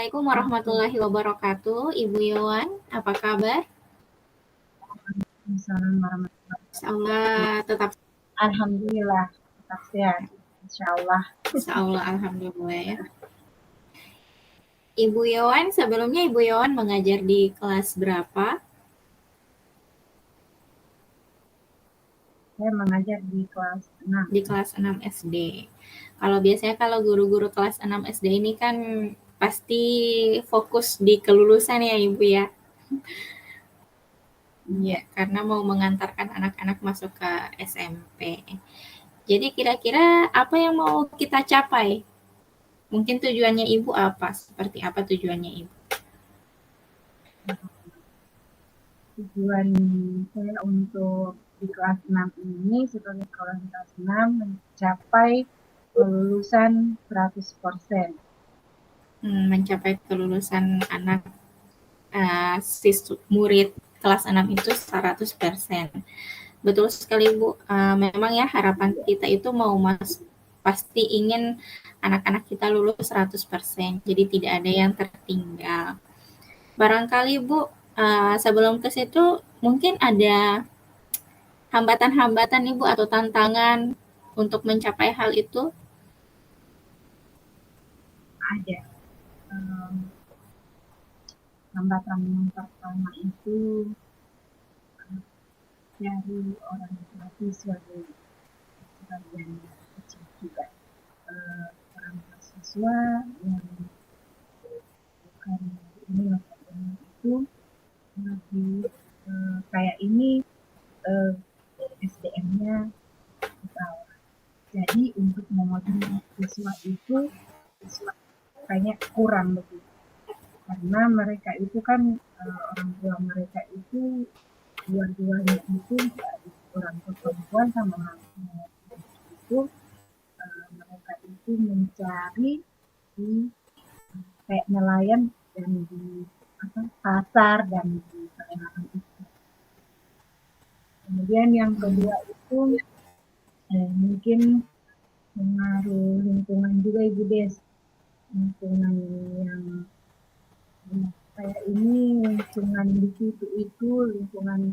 Assalamualaikum warahmatullahi wabarakatuh. Ibu Yowan, apa kabar? Assalamualaikum warahmatullahi Insyaallah tetap Alhamdulillah, tetap sehat. Insyaallah. insyaallah alhamdulillah ya. Ibu Yowan, sebelumnya Ibu Yowan mengajar di kelas berapa? Saya mengajar di kelas 6. Di kelas 6 SD. Kalau guru-guru kelas 6 SD ini kan pasti fokus di kelulusan ya Ibu ya. Iya, karena mau mengantarkan anak-anak masuk ke SMP. Jadi kira-kira apa yang mau kita capai? Mungkin tujuannya Ibu apa? Seperti apa tujuannya Ibu? Tujuan saya untuk di kelas 6 ini sebagai sekolah di kelas 6 mencapai kelulusan 100%. Mencapai kelulusan anak murid kelas 6 itu 100%. Betul sekali Bu, memang ya harapan kita itu pasti ingin anak-anak kita lulus 100%, jadi tidak ada yang tertinggal. Barangkali Bu, sebelum ke situ mungkin ada hambatan-hambatan Ibu atau tantangan untuk mencapai hal itu? Ada hambatan yang pertama itu dari orang tua siswa sebagian kecil juga. Orang tua siswa yang bukan ini itu lebih kayak ini SDM-nya di bawah. Jadi untuk memotivasi siswa itu banyak kurang begitu. Karena mereka itu kan orang tua mereka itu dua-duanya itu orang tua perempuan sama orang tua itu mereka itu mencari di kayak nelayan dan di pasar dan di daerah itu. Kemudian yang kedua itu mungkin pengaruh lingkungan juga Ibu Des, lingkungan yang kayak ini, lingkungan di situ itu lingkungan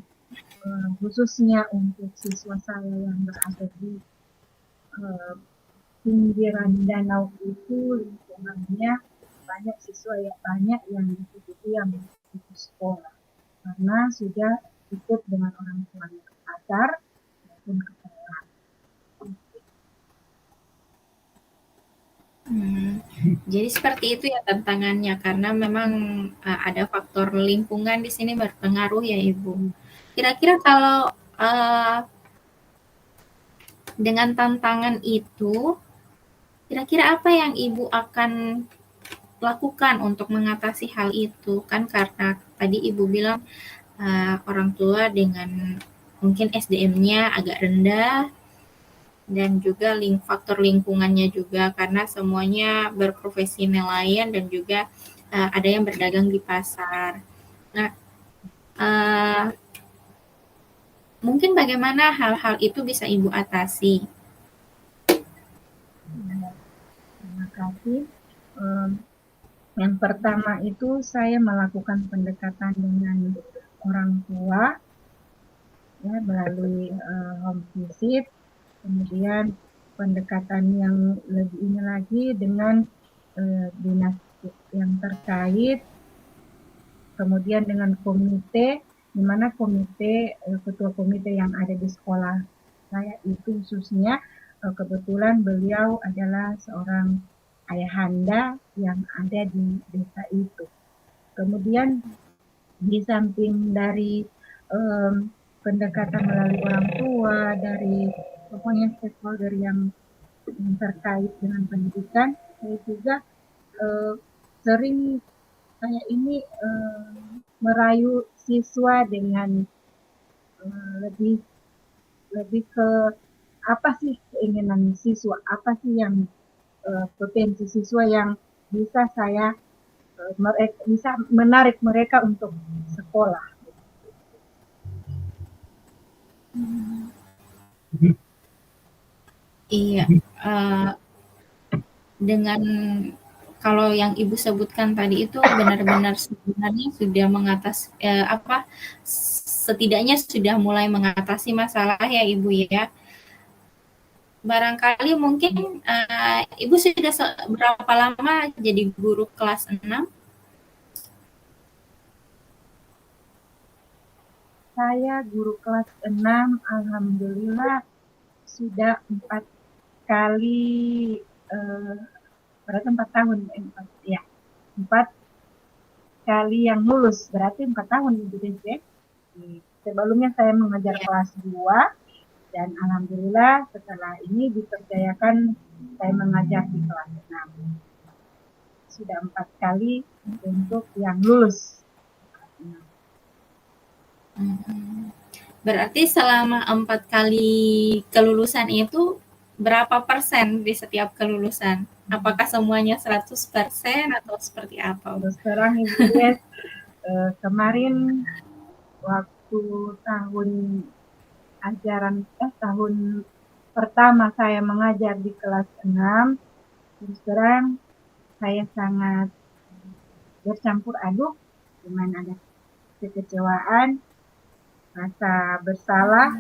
khususnya untuk siswa saya yang berada di pinggiran danau itu lingkungannya banyak siswa banyak yang di situ yang putus sekolah karena sudah ikut dengan orang tuanya ke pasar maupun ke sekolah. Jadi seperti itu ya tantangannya karena memang ada faktor lingkungan di sini berpengaruh ya Ibu. Kira-kira kalau dengan tantangan itu, kira-kira apa yang Ibu akan lakukan untuk mengatasi hal itu? Kan karena tadi Ibu bilang orang tua dengan mungkin SDM-nya agak rendah dan juga faktor lingkungannya juga karena semuanya berprofesi nelayan dan juga ada yang berdagang di pasar. Nah, mungkin bagaimana hal-hal itu bisa Ibu atasi? Terima kasih. Yang pertama itu saya melakukan pendekatan dengan orang tua ya melalui home visit, kemudian pendekatan yang lebih ini lagi dengan dinas yang terkait, kemudian dengan komite, di mana ketua komite yang ada di sekolah saya itu khususnya kebetulan beliau adalah seorang ayahanda yang ada di desa itu. Kemudian di samping dari pendekatan melalui orang tua, dari pokoknya stakeholder yang terkait dengan pendidikan, saya juga sering kayak ini merayu siswa dengan lebih ke apa sih keinginan siswa, apa sih yang potensi siswa yang bisa saya bisa menarik mereka untuk sekolah. Iya, dengan kalau yang Ibu sebutkan tadi itu benar-benar sebenarnya sudah setidaknya sudah mulai mengatasi masalah ya Ibu ya. Barangkali mungkin Ibu sudah berapa lama jadi guru kelas 6? Saya guru kelas 6, alhamdulillah sudah 4 kali, berarti 4 tahun, 4 kali yang lulus, berarti 4 tahun Ibu Des ya. Sebelumnya saya mengajar kelas 2 dan alhamdulillah setelah ini dipercayakan saya mengajar di kelas 6. Sudah 4 kali untuk yang lulus. Berarti selama 4 kali kelulusan itu berapa persen di setiap kelulusan? Apakah semuanya 100% atau seperti apa? Terus terang Ibu Des, kemarin waktu tahun pertama saya mengajar di kelas 6, terus terang saya sangat bercampur aduk, dengan ada kekecewaan, rasa bersalah,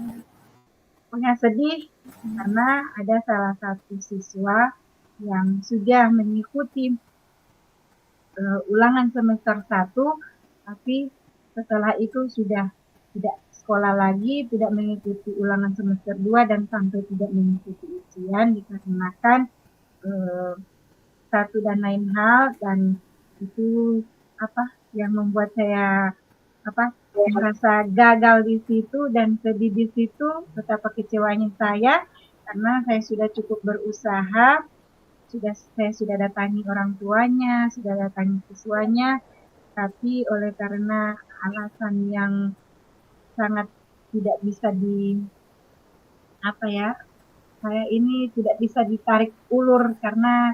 punya sedih karena ada salah satu siswa yang sudah mengikuti ulangan semester 1, tapi setelah itu sudah tidak sekolah lagi, tidak mengikuti ulangan semester 2 dan sampai tidak mengikuti ujian dikarenakan satu dan lain hal, dan itu yang membuat saya merasa gagal di situ dan sedih di situ. Betapa kecewanya saya karena saya sudah cukup berusaha, saya sudah datangi orang tuanya, sudah datangi siswanya, tapi oleh karena alasan yang sangat tidak bisa saya ini tidak bisa ditarik ulur karena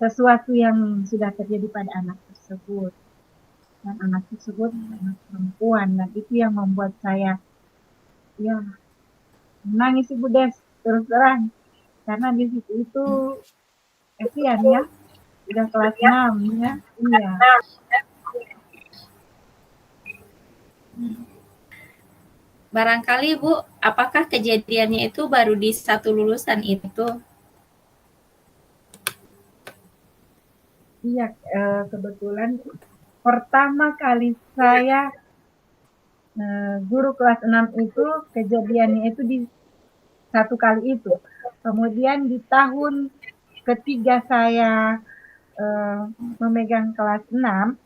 sesuatu yang sudah terjadi pada anak tersebut. Dan anak tersebut anak perempuan, dan itu yang membuat saya menangis Ibu Des, terus terang. Karena di situ itu kasihan ya, udah kelas 6 ya. Iya. Barangkali Bu, apakah kejadiannya itu baru di satu lulusan itu? Iya, kebetulan pertama kali saya guru kelas 6 itu kejadiannya itu di satu kali itu. Kemudian di tahun ketiga saya memegang kelas 6,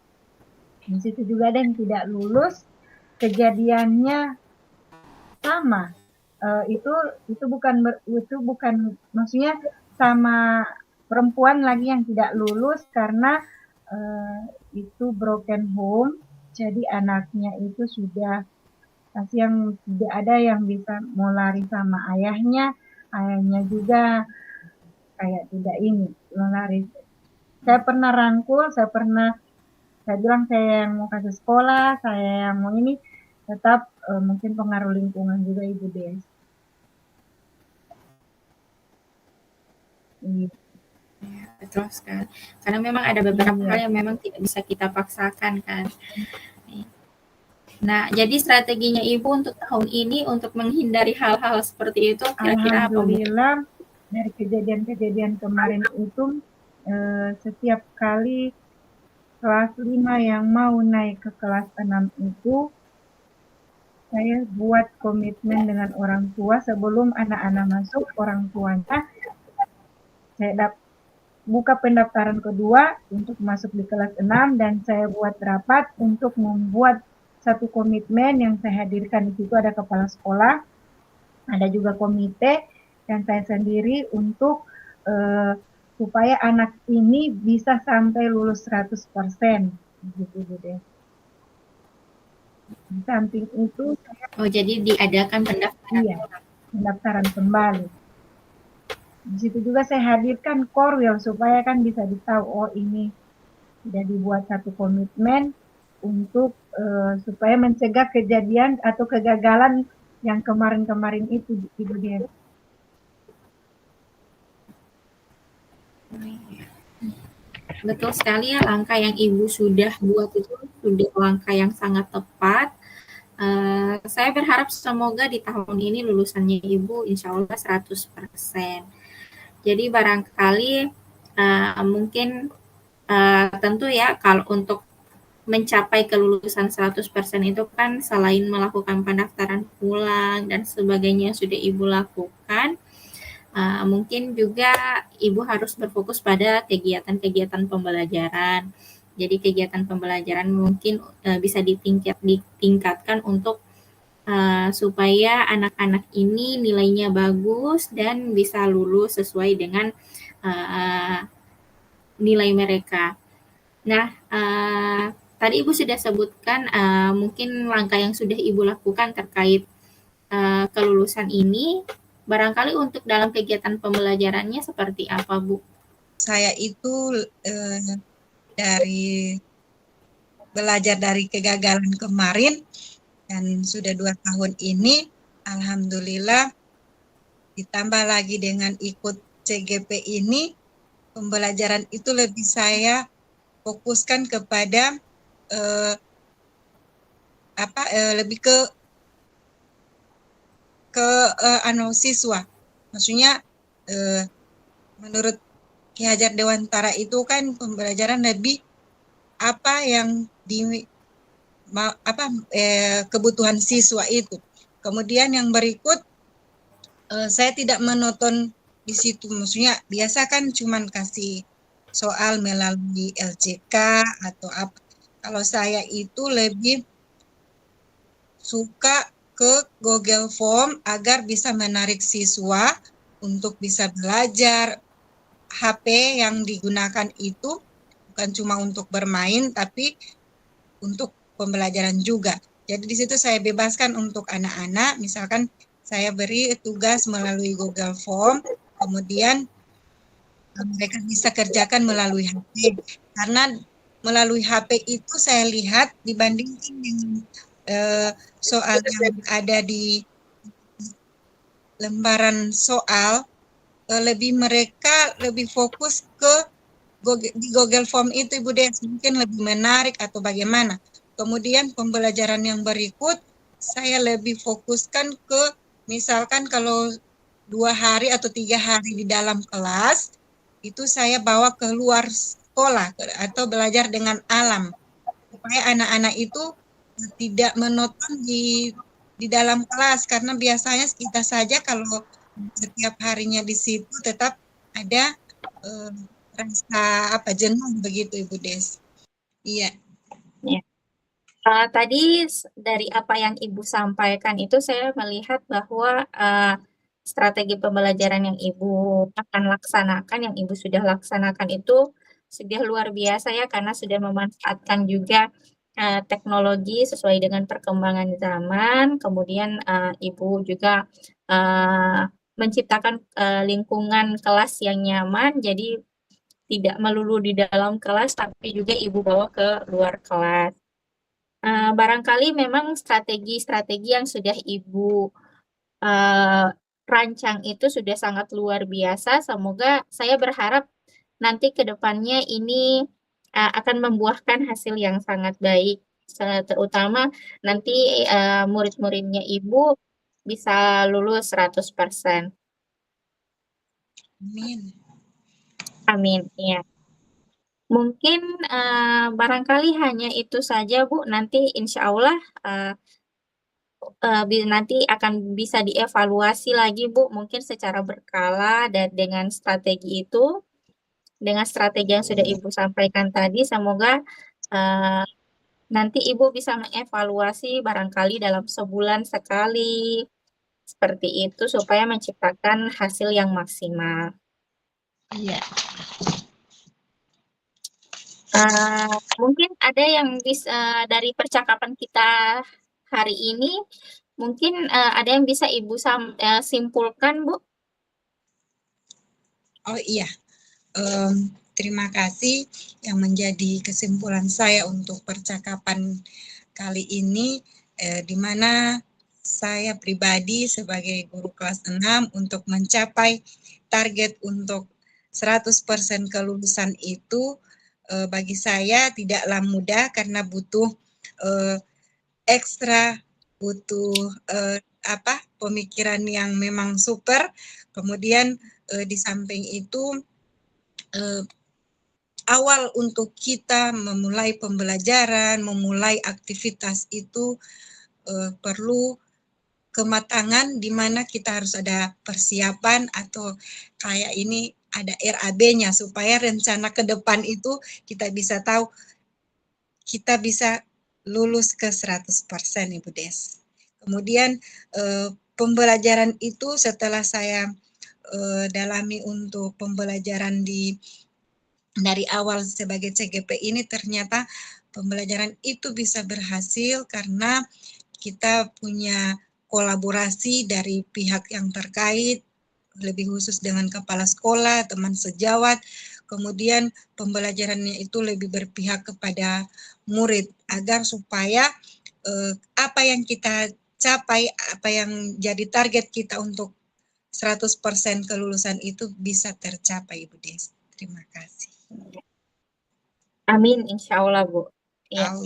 di situ juga ada yang tidak lulus, kejadiannya sama. Itu bukan maksudnya sama perempuan lagi yang tidak lulus karena itu broken home, jadi anaknya itu sudah yang tidak ada yang bisa mau lari sama ayahnya juga kayak tidak mau lari. Saya pernah rangkul, saya bilang saya yang mau kasih sekolah, saya yang mau ini, tetap mungkin pengaruh lingkungan juga Ibu Des. Betul sekali. Karena memang ada beberapa hal yang memang tidak bisa kita paksakan kan. Nah, jadi strateginya Ibu untuk tahun ini untuk menghindari hal-hal seperti itu kira-kira apa Bu? Alhamdulillah dari kejadian-kejadian kemarin itu setiap kali kelas 5 yang mau naik ke kelas 6 itu saya buat komitmen dengan orang tua sebelum anak-anak masuk, orang tuanya saya buka pendaftaran kedua untuk masuk di kelas 6 dan saya buat rapat untuk membuat satu komitmen yang saya hadirkan. Di situ ada kepala sekolah, ada juga komite, dan saya sendiri untuk supaya anak ini bisa sampai lulus 100%. Gitu deh. Di samping itu jadi diadakan pendaftaran. Iya, pendaftaran kembali. Di situ juga saya hadirkan korwil supaya kan bisa ditahu, oh ini sudah dibuat satu komitmen untuk supaya mencegah kejadian atau kegagalan yang kemarin-kemarin itu Ibu Des. Betul sekali ya, langkah yang Ibu sudah buat itu sudah langkah yang sangat tepat. Saya berharap semoga di tahun ini lulusannya Ibu insya Allah 100%. Jadi barangkali mungkin tentu ya kalau untuk mencapai kelulusan 100% itu kan selain melakukan pendaftaran ulang dan sebagainya yang sudah Ibu lakukan, mungkin juga Ibu harus berfokus pada kegiatan-kegiatan pembelajaran. Jadi kegiatan pembelajaran mungkin bisa ditingkatkan untuk supaya anak-anak ini nilainya bagus dan bisa lulus sesuai dengan nilai mereka. Nah, tadi Ibu sudah sebutkan mungkin langkah yang sudah Ibu lakukan terkait kelulusan ini. Barangkali untuk dalam kegiatan pembelajarannya seperti apa, Bu? Saya itu dari belajar dari kegagalan kemarin dan sudah 2 tahun ini, alhamdulillah ditambah lagi dengan ikut CGP ini, pembelajaran itu lebih saya fokuskan kepada lebih ke siswa. Maksudnya menurut Ki Hajar Dewantara itu kan pembelajaran lebih apa yang kebutuhan siswa itu. Kemudian yang berikut saya tidak menonton di situ, maksudnya biasa kan cuman kasih soal melalui LCK atau apa. Kalau saya itu lebih suka ke Google Form agar bisa menarik siswa untuk bisa belajar. HP yang digunakan itu bukan cuma untuk bermain, tapi untuk pembelajaran juga. Jadi di situ saya bebaskan untuk anak-anak, misalkan saya beri tugas melalui Google Form, kemudian mereka bisa kerjakan melalui HP. Karena melalui HP itu saya lihat dibandingkan dengan soal yang ada di lembaran soal, mereka lebih fokus ke di Google Form itu, Ibu Des, mungkin lebih menarik atau bagaimana. Kemudian pembelajaran yang berikut, saya lebih fokuskan ke, misalkan kalau 2 hari atau 3 hari di dalam kelas, itu saya bawa keluar sekolah atau belajar dengan alam. Supaya anak-anak itu tidak monoton di dalam kelas, karena biasanya kita saja kalau setiap harinya di situ tetap ada rasa jenuh begitu, Ibu Des. Iya. Ya. Tadi dari apa yang Ibu sampaikan itu saya melihat bahwa strategi pembelajaran yang Ibu akan laksanakan, yang Ibu sudah laksanakan itu sudah luar biasa ya, karena sudah memanfaatkan juga teknologi sesuai dengan perkembangan zaman. Kemudian Ibu juga menciptakan lingkungan kelas yang nyaman, jadi tidak melulu di dalam kelas, tapi juga Ibu bawa ke luar kelas. Barangkali memang strategi-strategi yang sudah Ibu rancang itu sudah sangat luar biasa. Semoga saya berharap nanti ke depannya ini akan membuahkan hasil yang sangat baik. Terutama nanti murid-muridnya Ibu bisa lulus 100%. Amin. Amin, ya. Mungkin barangkali hanya itu saja, Bu. Nanti insya Allah nanti akan bisa dievaluasi lagi, Bu, mungkin secara berkala dan dengan strategi itu, dengan strategi yang sudah Ibu sampaikan tadi, semoga nanti Ibu bisa mengevaluasi barangkali dalam sebulan sekali, seperti itu, supaya menciptakan hasil yang maksimal. Iya. Mungkin ada yang bisa dari percakapan kita hari ini, mungkin ada yang bisa Ibu simpulkan, Bu? Oh iya, terima kasih. Yang menjadi kesimpulan saya untuk percakapan kali ini, di mana saya pribadi sebagai guru kelas 6 untuk mencapai target untuk 100% kelulusan itu, bagi saya tidaklah mudah karena butuh ekstra, butuh pemikiran yang memang super. Kemudian di samping itu awal untuk kita memulai pembelajaran, memulai aktivitas itu perlu kematangan di mana kita harus ada persiapan atau kayak ini ada RAB-nya supaya rencana ke depan itu kita bisa tahu kita bisa lulus ke 100% Ibu Des. Kemudian pembelajaran itu setelah saya dalami untuk pembelajaran dari awal sebagai CGP ini ternyata pembelajaran itu bisa berhasil karena kita punya kolaborasi dari pihak yang terkait, lebih khusus dengan kepala sekolah, teman sejawat, kemudian pembelajarannya itu lebih berpihak kepada murid agar supaya apa yang kita capai, apa yang jadi target kita untuk 100% kelulusan itu bisa tercapai, Ibu Des. Terima kasih. Amin, insya Allah, Bu. Ya. Au.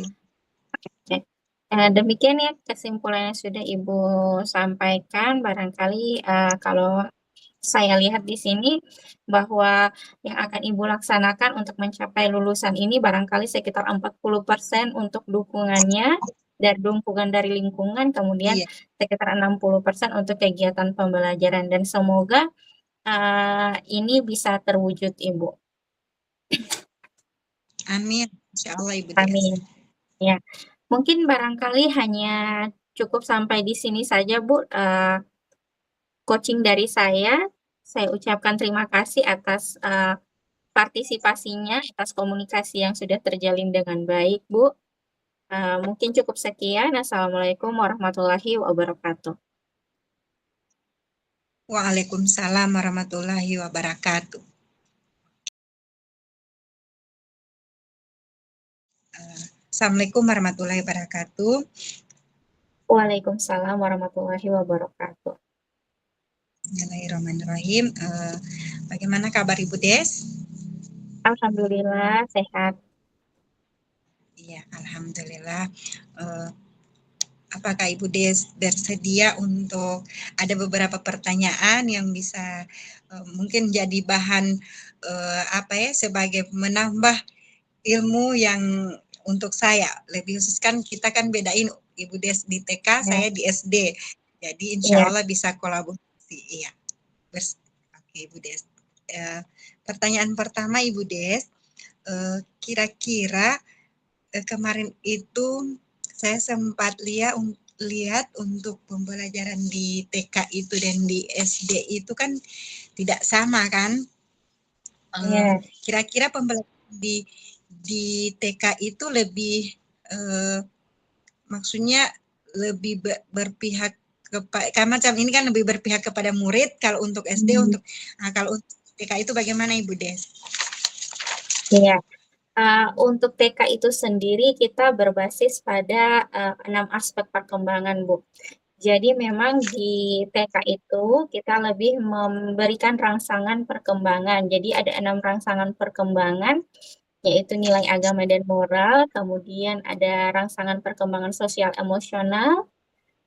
Demikian ya kesimpulan yang sudah Ibu sampaikan. Barangkali kalau saya lihat di sini bahwa yang akan Ibu laksanakan untuk mencapai lulusan ini barangkali sekitar 40% untuk dukungannya dari dukungan dari lingkungan, kemudian Iya. sekitar 60% untuk kegiatan pembelajaran, dan semoga ini bisa terwujud, Ibu. Amin. Insya Allah, Ibu Des. Amin. Ya, mungkin barangkali hanya cukup sampai di sini saja, Bu. Coaching dari saya ucapkan terima kasih atas partisipasinya, atas komunikasi yang sudah terjalin dengan baik, Bu. Mungkin cukup sekian. Assalamualaikum warahmatullahi wabarakatuh. Waalaikumsalam warahmatullahi wabarakatuh. Assalamualaikum warahmatullahi wabarakatuh. Waalaikumsalam warahmatullahi wabarakatuh. Bismillahirrahmanirrahim. Bagaimana kabar Ibu Des? Alhamdulillah sehat. Iya, alhamdulillah. Apakah Ibu Des bersedia untuk ada beberapa pertanyaan yang bisa mungkin jadi bahan sebagai menambah ilmu yang untuk saya, lebih khusus kan kita kan bedain Ibu Des di TK, saya di SD, jadi insya Allah bisa kolaborasi. Iya. Oke Ibu Des. Pertanyaan pertama Ibu Des, kira-kira kemarin itu saya sempat lihat untuk pembelajaran di TK itu dan di SD itu kan tidak sama kan? Kira-kira pembelajaran di TK itu lebih maksudnya lebih berpihak kepada macam ini kan lebih berpihak kepada murid, kalau untuk SD kalau untuk TK itu bagaimana Ibu Des? Iya. Untuk TK itu sendiri kita berbasis pada 6 aspek perkembangan, Bu. Jadi memang di TK itu kita lebih memberikan rangsangan perkembangan. Jadi ada 6 rangsangan perkembangan, yaitu nilai agama dan moral, kemudian ada rangsangan perkembangan sosial emosional,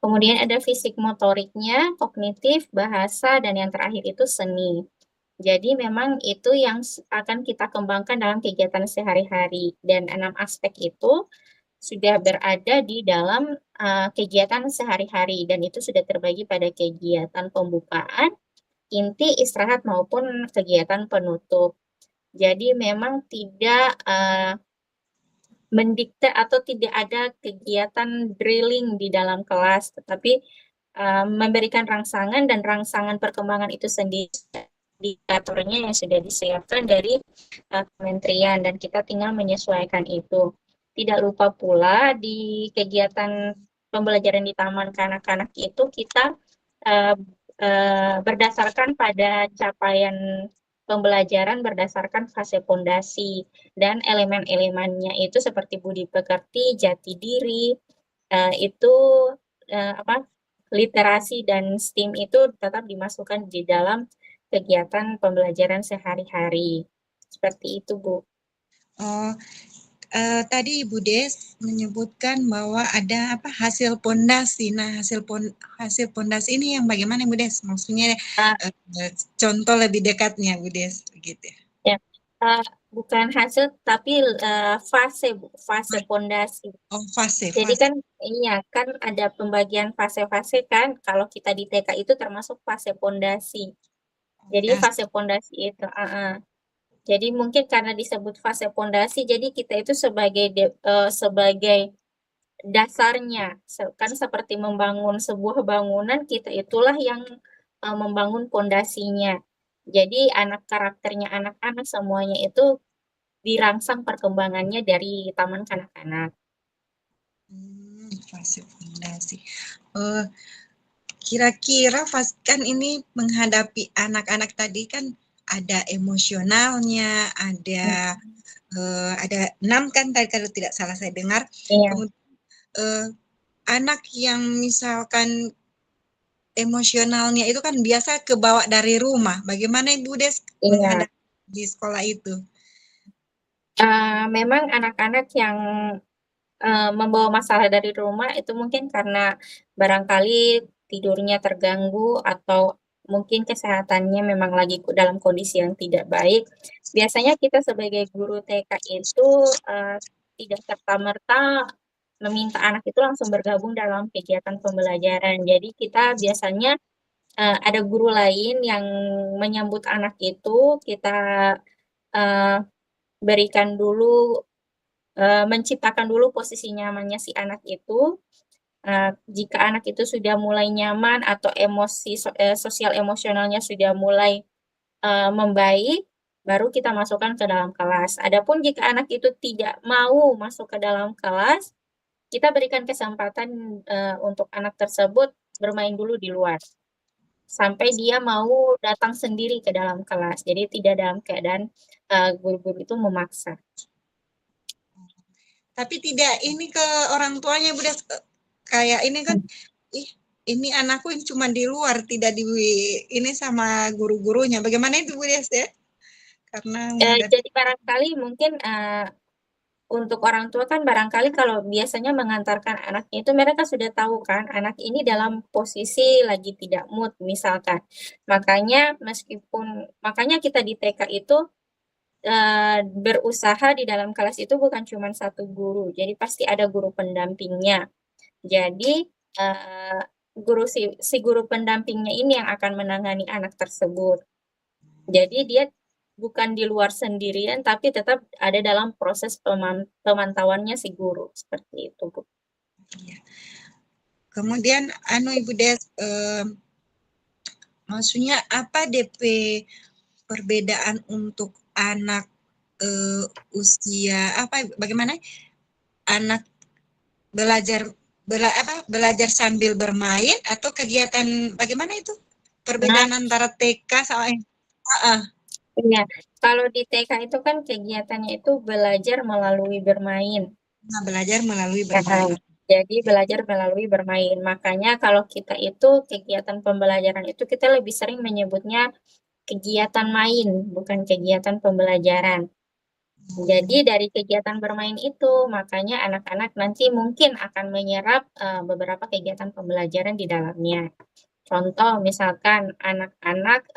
kemudian ada fisik motoriknya, kognitif, bahasa, dan yang terakhir itu seni. Jadi memang itu yang akan kita kembangkan dalam kegiatan sehari-hari, dan 6 aspek itu sudah berada di dalam kegiatan sehari-hari, dan itu sudah terbagi pada kegiatan pembukaan, inti, istirahat, maupun kegiatan penutup. Jadi memang tidak mendikte atau tidak ada kegiatan drilling di dalam kelas, tetapi memberikan rangsangan, dan rangsangan perkembangan itu sendiri indikatornya yang sudah disiapkan dari kementerian, dan kita tinggal menyesuaikan itu. Tidak lupa pula di kegiatan pembelajaran di taman kanak-kanak itu kita berdasarkan pada capaian pembelajaran berdasarkan fase fondasi, dan elemen-elemennya itu seperti budi pekerti, jati diri, itu literasi dan STEAM itu tetap dimasukkan di dalam kegiatan pembelajaran sehari-hari. Seperti itu, Bu. Oh, tadi Ibu Des menyebutkan bahwa ada apa hasil pondasi. Nah, hasil pondasi ini yang bagaimana Ibu Des? Maksudnya Uh, contoh lebih dekatnya Ibu Des, begitu. ya, bukan hasil tapi fase pondasi. Oh, fase, Jadi fase. kan iya kan ada pembagian fase-fase kan. Kalau kita di TK itu termasuk fase pondasi. Jadi Das. fase pondasi itu, jadi mungkin karena disebut fase pondasi, jadi kita itu sebagai dasarnya, kan seperti membangun sebuah bangunan, kita itulah yang membangun pondasinya. Jadi karakternya anak-anak semuanya itu dirangsang perkembangannya dari taman kanak-kanak. Fase fondasi. Kira-kira kan ini menghadapi anak-anak tadi kan ada emosionalnya, ada 6 kan tadi kalau tidak salah saya dengar. Iya. Kemudian anak yang misalkan emosionalnya itu kan biasa kebawa dari rumah. Bagaimana Ibu Des menghadapi di sekolah itu? Memang anak-anak yang membawa masalah dari rumah itu mungkin karena barangkali tidurnya terganggu atau mungkin kesehatannya memang lagi dalam kondisi yang tidak baik. Biasanya kita sebagai guru TK itu tidak serta-merta meminta anak itu langsung bergabung dalam kegiatan pembelajaran. Jadi kita biasanya ada guru lain yang menyambut anak itu, kita berikan dulu, menciptakan dulu posisi nyamannya si anak itu. Jika anak itu sudah mulai nyaman atau sosial emosionalnya sudah mulai membaik, baru kita masukkan ke dalam kelas. Adapun jika anak itu tidak mau masuk ke dalam kelas, kita berikan kesempatan untuk anak tersebut bermain dulu di luar sampai dia mau datang sendiri ke dalam kelas. Jadi tidak dalam keadaan guru-guru itu memaksa. Tapi tidak ini ke orang tuanya, Bu Des. Kayak ini kan, ini anakku yang cuma di luar, tidak ini sama guru-gurunya. Bagaimana itu, Bu Des ya? Karena jadi barangkali mungkin untuk orang tua kan barangkali kalau biasanya mengantarkan anaknya itu mereka sudah tahu kan anak ini dalam posisi lagi tidak mood misalkan. Makanya kita di TK itu berusaha di dalam kelas itu bukan cuma satu guru, jadi pasti ada guru pendampingnya. Jadi si guru pendampingnya ini yang akan menangani anak tersebut. Jadi dia bukan di luar sendirian, tapi tetap ada dalam proses pemantauannya si guru, seperti itu, Bu. Iya. Kemudian, Ibu Des, maksudnya apa DP perbedaan untuk anak usia bagaimana? Anak belajar sambil bermain atau kegiatan bagaimana itu? Perbedaan antara TK sama Iya, kalau di TK itu kan kegiatannya itu belajar melalui bermain. belajar melalui bermain. Jadi belajar melalui bermain. Makanya kalau kita itu kegiatan pembelajaran itu kita lebih sering menyebutnya kegiatan main, bukan kegiatan pembelajaran. Jadi dari kegiatan bermain itu, makanya anak-anak nanti mungkin akan menyerap beberapa kegiatan pembelajaran di dalamnya. Contoh misalkan anak-anak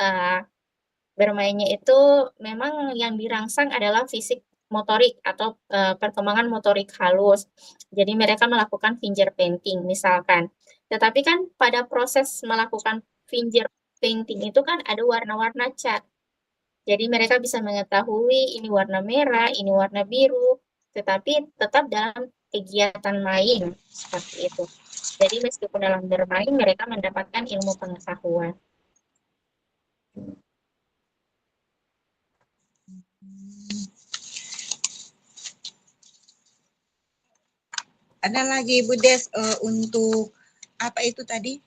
bermainnya itu memang yang dirangsang adalah fisik motorik atau perkembangan motorik halus. Jadi mereka melakukan finger painting misalkan. Tetapi kan pada proses melakukan finger painting itu kan ada warna-warna cat. Jadi mereka bisa mengetahui ini warna merah, ini warna biru, tetapi tetap dalam kegiatan main seperti itu. Jadi meskipun dalam bermain mereka mendapatkan ilmu pengetahuan. Ada lagi Bu Des untuk apa itu tadi?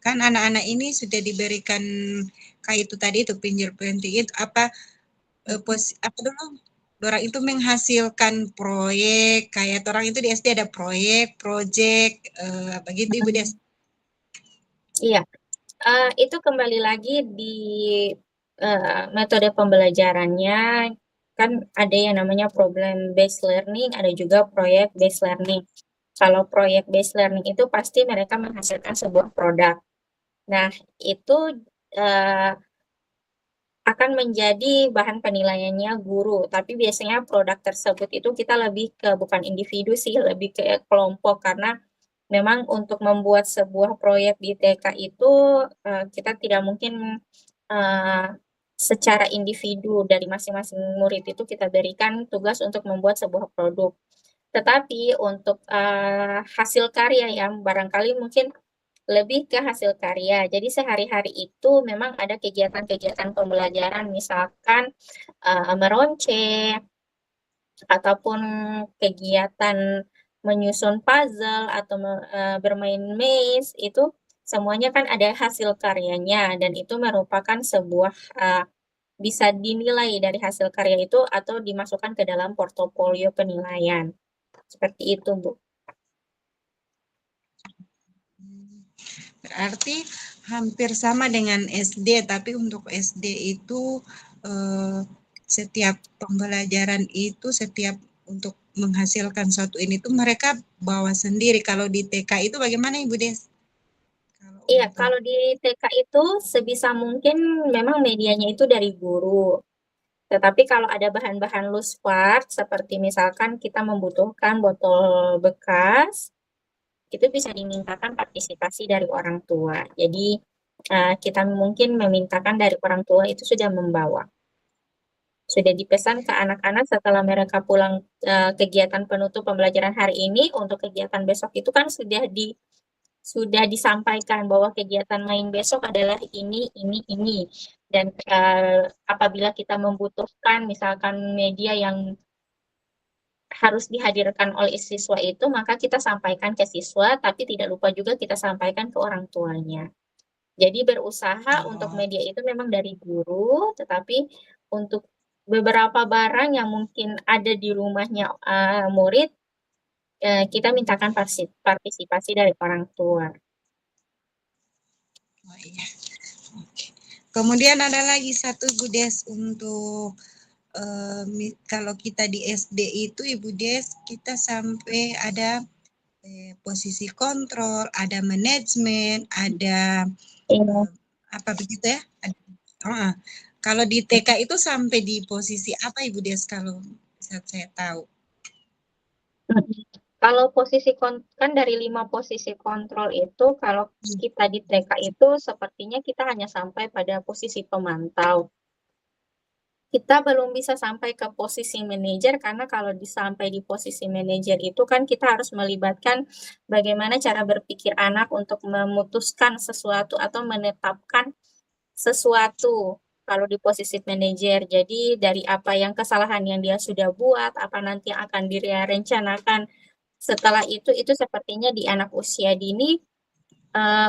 Kan anak-anak ini sudah diberikan kayak itu tadi itu fingerprinting itu apa dulu orang itu menghasilkan proyek kayak orang itu di SD ada proyek, begitu Ibu Des. Iya, itu kembali lagi di metode pembelajarannya. kan ada yang namanya problem based learning, ada juga project based learning. Kalau project based learning itu pasti mereka menghasilkan sebuah produk. Nah, itu akan menjadi bahan penilaiannya guru, tapi biasanya produk tersebut itu kita lebih ke bukan individu sih, lebih ke kelompok, karena memang untuk membuat sebuah proyek di TK itu kita tidak mungkin secara individu dari masing-masing murid itu kita berikan tugas untuk membuat sebuah produk. Tetapi untuk hasil karya yang barangkali mungkin lebih ke hasil karya. Jadi sehari-hari itu memang ada kegiatan-kegiatan pembelajaran, misalkan meronceng, ataupun kegiatan menyusun puzzle atau bermain maze, itu semuanya kan ada hasil karyanya dan itu merupakan sebuah bisa dinilai dari hasil karya itu atau dimasukkan ke dalam portofolio penilaian. Seperti itu, Bu. Berarti hampir sama dengan SD, tapi untuk SD itu setiap pembelajaran itu, setiap untuk menghasilkan suatu ini tuh mereka bawa sendiri. Kalau di TK itu bagaimana Ibu Des? Iya, kalau di TK itu sebisa mungkin memang medianya itu dari guru. Tetapi kalau ada bahan-bahan loose part, seperti misalkan kita membutuhkan botol bekas, itu bisa dimintakan partisipasi dari orang tua. Jadi kita mungkin memintakan dari orang tua itu sudah membawa. Sudah dipesan ke anak-anak setelah mereka pulang kegiatan penutup pembelajaran hari ini, untuk kegiatan besok itu kan sudah disampaikan bahwa kegiatan main besok adalah ini. Dan apabila kita membutuhkan misalkan media yang harus dihadirkan oleh siswa itu, maka kita sampaikan ke siswa, tapi tidak lupa juga kita sampaikan ke orang tuanya. Jadi berusaha untuk media itu memang dari guru, tetapi untuk beberapa barang yang mungkin ada di rumahnya murid, kita mintakan partisipasi dari orang tua. Oh iya. Oke. Kemudian ada lagi satu Ibu Des untuk kalau kita di SD itu Ibu Des kita sampai ada posisi kontrol, ada manajemen, ada apa begitu ya? Kalau di TK itu sampai di posisi apa Ibu Des kalau bisa saya tahu? Kalau posisi kan dari 5 posisi kontrol itu, kalau kita di TK itu sepertinya kita hanya sampai pada posisi pemantau. Kita belum bisa sampai ke posisi manajer, karena kalau sampai di posisi manajer itu kan kita harus melibatkan bagaimana cara berpikir anak untuk memutuskan sesuatu atau menetapkan sesuatu kalau di posisi manajer. Jadi dari apa yang kesalahan yang dia sudah buat, apa nanti yang akan direncanakan setelah itu sepertinya di anak usia dini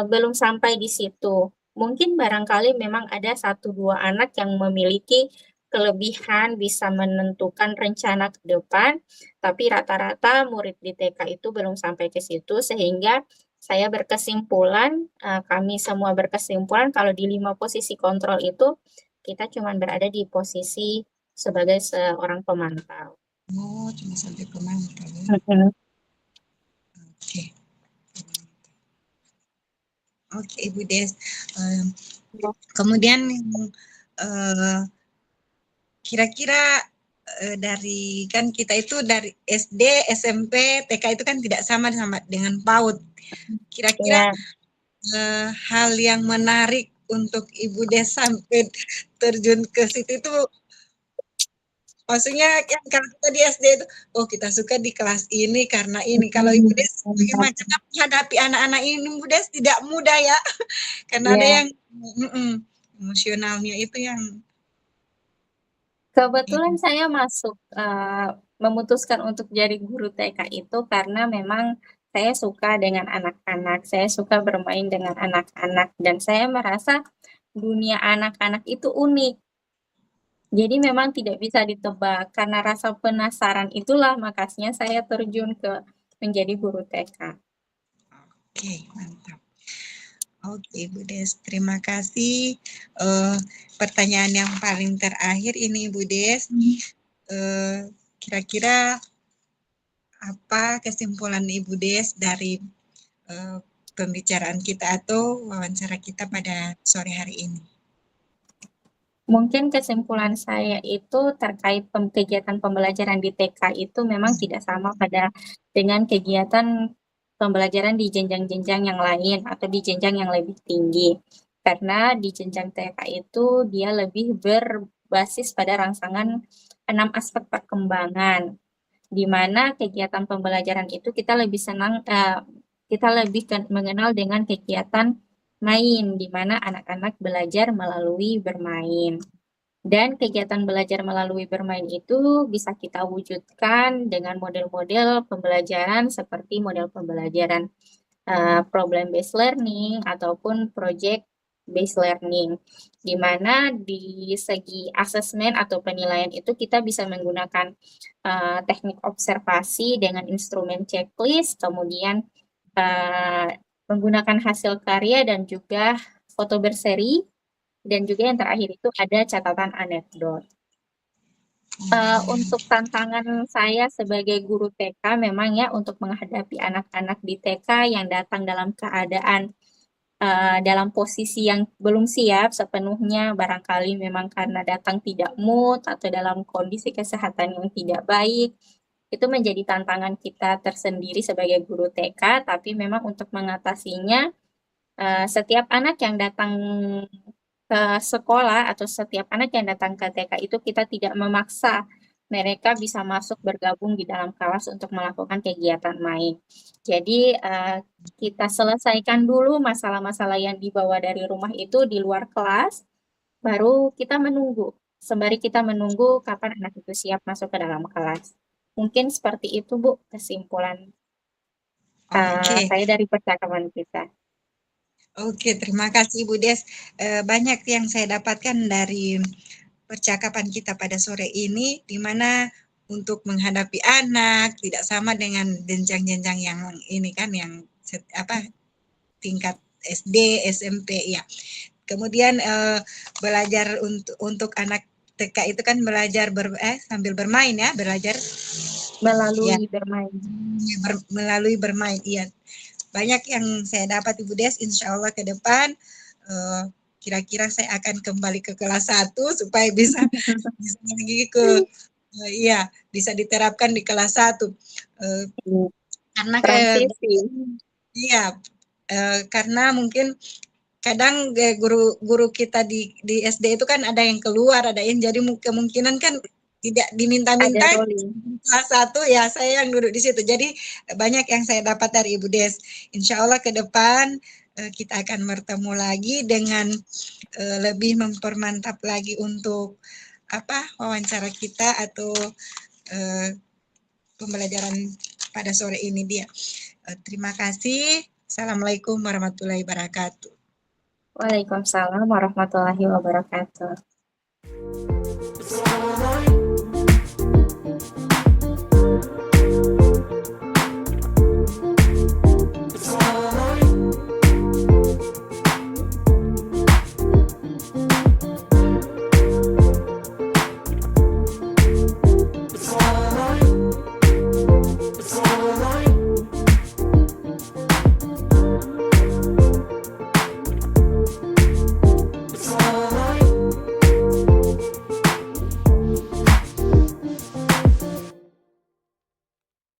belum sampai di situ. Mungkin barangkali memang ada 1-2 anak yang memiliki kelebihan bisa menentukan rencana ke depan, tapi rata-rata murid di TK itu belum sampai ke situ, sehingga saya berkesimpulan, kami semua berkesimpulan kalau di 5 posisi kontrol itu, kita cuma berada di posisi sebagai seorang pemantau. Oh, cuma sampai pemantau. Oke. Oke, Ibu Des. Kemudian kira-kira dari kan kita itu dari SD, SMP, TK itu kan tidak sama dengan PAUD. Kira-kira hal yang menarik untuk Ibu Des sampai terjun ke situ itu, maksudnya kan kalau kita di SD itu, oh kita suka di kelas ini karena ini. Kalau Ibu Des bagaimana menghadapi anak-anak ini, Ibu Des tidak mudah ya, karena ada yang emosionalnya itu yang. Kebetulan saya masuk memutuskan untuk jadi guru TK itu karena memang saya suka dengan anak-anak, saya suka bermain dengan anak-anak, dan saya merasa dunia anak-anak itu unik. Jadi memang tidak bisa ditebak, karena rasa penasaran itulah makanya saya terjun ke menjadi guru TK. Oke, mantap. Oke, Ibu Des, terima kasih. Pertanyaan yang paling terakhir ini, Ibu Des. kira-kira apa kesimpulan Ibu Des dari pembicaraan kita atau wawancara kita pada sore hari ini? Mungkin kesimpulan saya itu terkait kegiatan pembelajaran di TK itu memang tidak sama dengan kegiatan pembelajaran di jenjang-jenjang yang lain atau di jenjang yang lebih tinggi. Karena di jenjang TK itu dia lebih berbasis pada rangsangan 6 aspek perkembangan, di mana kegiatan pembelajaran itu kita lebih mengenal dengan kegiatan main, di mana anak-anak belajar melalui bermain. Dan kegiatan belajar melalui bermain itu bisa kita wujudkan dengan model-model pembelajaran seperti model pembelajaran problem based learning ataupun project based learning, di mana di segi asesmen atau penilaian itu kita bisa menggunakan teknik observasi dengan instrumen checklist, kemudian menggunakan hasil karya dan juga foto berseri, dan juga yang terakhir itu ada catatan anekdot. Untuk tantangan saya sebagai guru TK memang ya untuk menghadapi anak-anak di TK yang datang dalam keadaan dalam posisi yang belum siap sepenuhnya, barangkali memang karena datang tidak mood atau dalam kondisi kesehatan yang tidak baik, itu menjadi tantangan kita tersendiri sebagai guru TK, tapi memang untuk mengatasinya setiap anak yang datang ke sekolah atau setiap anak yang datang ke TK itu kita tidak memaksa mereka bisa masuk bergabung di dalam kelas untuk melakukan kegiatan main. Jadi kita selesaikan dulu masalah-masalah yang dibawa dari rumah itu di luar kelas, baru kita menunggu. Sembari kita menunggu kapan anak itu siap masuk ke dalam kelas. Mungkin seperti itu, Bu, kesimpulan saya dari percakapan kita. Oke, terima kasih Ibu Des. Banyak yang saya dapatkan dari percakapan kita pada sore ini, di mana untuk menghadapi anak tidak sama dengan jenjang-jenjang yang ini kan, yang tingkat SD, SMP, ya. Kemudian belajar untuk anak TK itu kan belajar sambil bermain ya, belajar melalui bermain. Melalui bermain, iya. Banyak yang saya dapat Ibu Des, insya Allah ke depan kira-kira saya akan kembali ke kelas 1 supaya bisa lagi bisa diterapkan di kelas 1. Karena karena mungkin kadang guru kita di SD itu kan ada yang keluar, ada yang jadi kemungkinan kan tidak diminta-minta kelas 1 ya saya yang duduk di situ. Jadi banyak yang saya dapat dari Ibu Des. Insya Allah ke depan kita akan bertemu lagi dengan lebih mempermantap lagi untuk wawancara kita atau pembelajaran pada sore ini dia. Terima kasih. Assalamualaikum warahmatullahi wabarakatuh. Waalaikumsalam warahmatullahi wabarakatuh.